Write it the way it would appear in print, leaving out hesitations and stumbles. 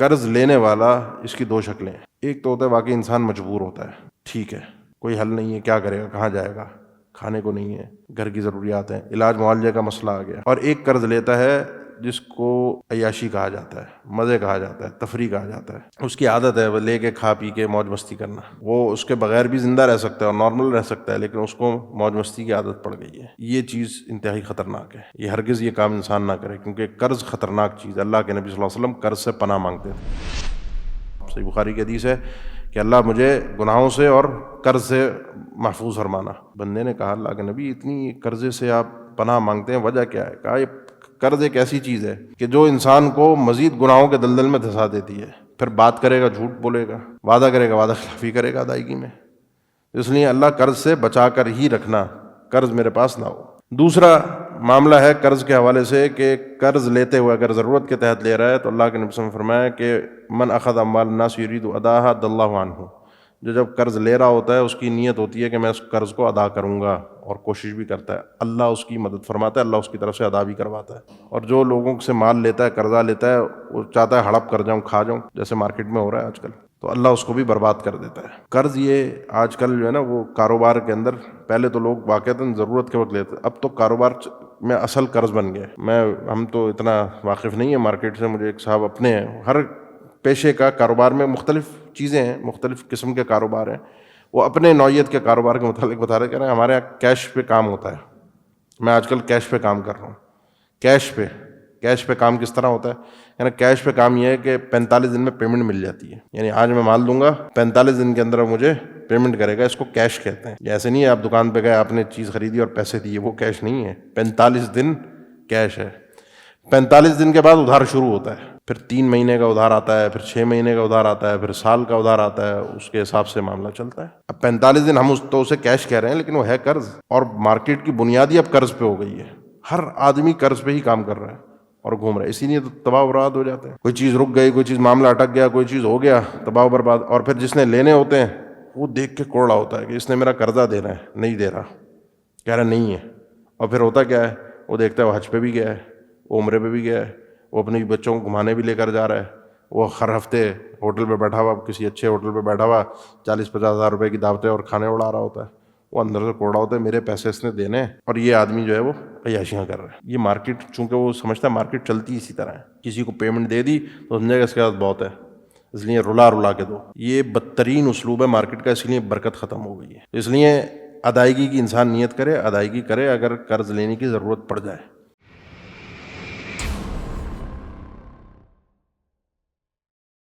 قرض لینے والا اس کی دو شکلیں ہیں. ایک تو ہوتا ہے واقعی انسان مجبور ہوتا ہے، ٹھیک ہے کوئی حل نہیں ہے، کیا کرے گا، کہاں جائے گا، کھانے کو نہیں ہے، گھر کی ضروریات ہیں، علاج معالجے کا مسئلہ آ گیا. اور ایک قرض لیتا ہے جس کو عیاشی کہا جاتا ہے، مزے کہا جاتا ہے، تفریح کہا جاتا ہے. اس کی عادت ہے وہ لے کے کھا پی کے موج مستی کرنا. وہ اس کے بغیر بھی زندہ رہ سکتا ہے اور نارمل رہ سکتا ہے، لیکن اس کو موج مستی کی عادت پڑ گئی ہے. یہ چیز انتہائی خطرناک ہے. یہ ہرگز یہ کام انسان نہ کرے، کیونکہ قرض خطرناک چیز ہے. اللہ کے نبی صلی اللہ علیہ وسلم قرض سے پناہ مانگتے تھے. صحیح بخاری کی حدیث ہے کہ اللہ مجھے گناہوں سے اور قرض سے محفوظ فرمانا. بندے نے کہا اللہ کے نبی اتنی قرضے سے آپ پناہ مانگتے ہیں، وجہ کیا ہے؟ کہا یہ قرض ایک ایسی چیز ہے کہ جو انسان کو مزید گناہوں کے دلدل میں دھسا دیتی ہے. پھر بات کرے گا جھوٹ بولے گا، وعدہ کرے گا وعدہ خلافی کرے گا ادائیگی میں. اس لیے اللہ قرض سے بچا کر ہی رکھنا، قرض میرے پاس نہ ہو. دوسرا معاملہ ہے قرض کے حوالے سے کہ قرض لیتے ہوئے اگر ضرورت کے تحت لے رہا ہے تو اللہ کے نبی صلی اللہ علیہ وسلم نے فرمایا کہ من اخذ اموال الناس یرید اداها اد اللہ عنہ. جو جب قرض لے رہا ہوتا ہے اس کی نیت ہوتی ہے کہ میں اس قرض کو ادا کروں گا، اور کوشش بھی کرتا ہے، اللہ اس کی مدد فرماتا ہے، اللہ اس کی طرف سے ادا بھی کرواتا ہے. اور جو لوگوں سے مال لیتا ہے، قرضہ لیتا ہے، وہ چاہتا ہے ہڑپ کر جاؤں، کھا جاؤں، جیسے مارکیٹ میں ہو رہا ہے آج کل، تو اللہ اس کو بھی برباد کر دیتا ہے. قرض یہ آج کل جو ہے نا وہ کاروبار کے اندر، پہلے تو لوگ واقعتاً ضرورت کے وقت لیتے، اب تو کاروبار میں اصل قرض بن گئے. ہم تو اتنا واقف نہیں ہے مارکیٹ سے، مجھے ایک صاحب اپنے ہیں، ہر پیشے کا کاروبار میں مختلف چیزیں ہیں، مختلف قسم کے کاروبار ہیں. وہ اپنے نوعیت کے کاروبار کے متعلق بتا رہے، کہہ رہے ہیں ہمارے یہاں کیش پہ کام ہوتا ہے. میں آج کل کیش پہ کام کر رہا ہوں. کیش پہ کام کس طرح ہوتا ہے؟ یعنی کیش پہ کام یہ ہے کہ 45 دن میں پیمنٹ مل جاتی ہے. یعنی آج میں مال دوں گا، 45 دن کے اندر مجھے پیمنٹ کرے گا. اس کو کیش کہتے ہیں. ایسے نہیں ہے آپ دکان پہ گئے، آپ نے چیز خریدی اور پیسے دیے، وہ کیش نہیں ہے. 45 دن کیش ہے. 45 دن کے بعد ادھار شروع ہوتا ہے. پھر 3 مہینے کا ادھار آتا ہے، پھر 6 مہینے کا ادھار آتا ہے، پھر سال کا ادھار آتا ہے. اس کے حساب سے معاملہ چلتا ہے. اب 45 دن ہم تو اسے کیش کہہ رہے ہیں، لیکن وہ ہے قرض. اور مارکیٹ کی بنیادی اب قرض پہ ہو گئی ہے. ہر آدمی قرض پہ ہی کام کر رہا ہے اور گھوم رہا ہے. اسی لیے تو تباہ و برباد ہو جاتے ہیں. کوئی چیز رک گئی، کوئی چیز معاملہ اٹک گیا، کوئی چیز ہو گیا، تباہ و برباد. اور پھر جس نے لینے ہوتے ہیں وہ دیکھ کے کوڑ رہا ہوتا ہے کہ اس نے میرا قرضہ دینا ہے، نہیں دے رہا، کہہ رہا نہیں ہے. اور پھر ہوتا کیا ہے، وہ دیکھتا ہے وہ حج پہ بھی گیا ہے، وہ عمرے پہ بھی گیا ہے، وہ اپنے بچوں کو گھمانے بھی لے کر جا رہا ہے، وہ ہر ہفتے ہوٹل پہ بیٹھا ہوا، کسی اچھے ہوٹل پہ بیٹھا ہوا 40-50 ہزار روپے کی دعوتیں اور کھانے اڑا رہا ہوتا ہے. وہ اندر سے کوڑا ہوتا ہے میرے پیسے اس نے دینے ہیں، اور یہ آدمی جو ہے وہ عیاشیاں کر رہا ہے. یہ مارکیٹ، چونکہ وہ سمجھتا ہے مارکیٹ چلتی اسی طرح ہے، کسی کو پیمنٹ دے دی تو سمجھے گا اس کے بعد بہت ہے، اس لیے رلا کے دو. یہ بدترین اسلوب ہے مارکیٹ کا. اس لیے برکت ختم ہو گئی ہے. اس لیے ادائیگی کی انسان نیت کرے، ادائیگی کرے اگر قرض لینے کی ضرورت پڑ جائے.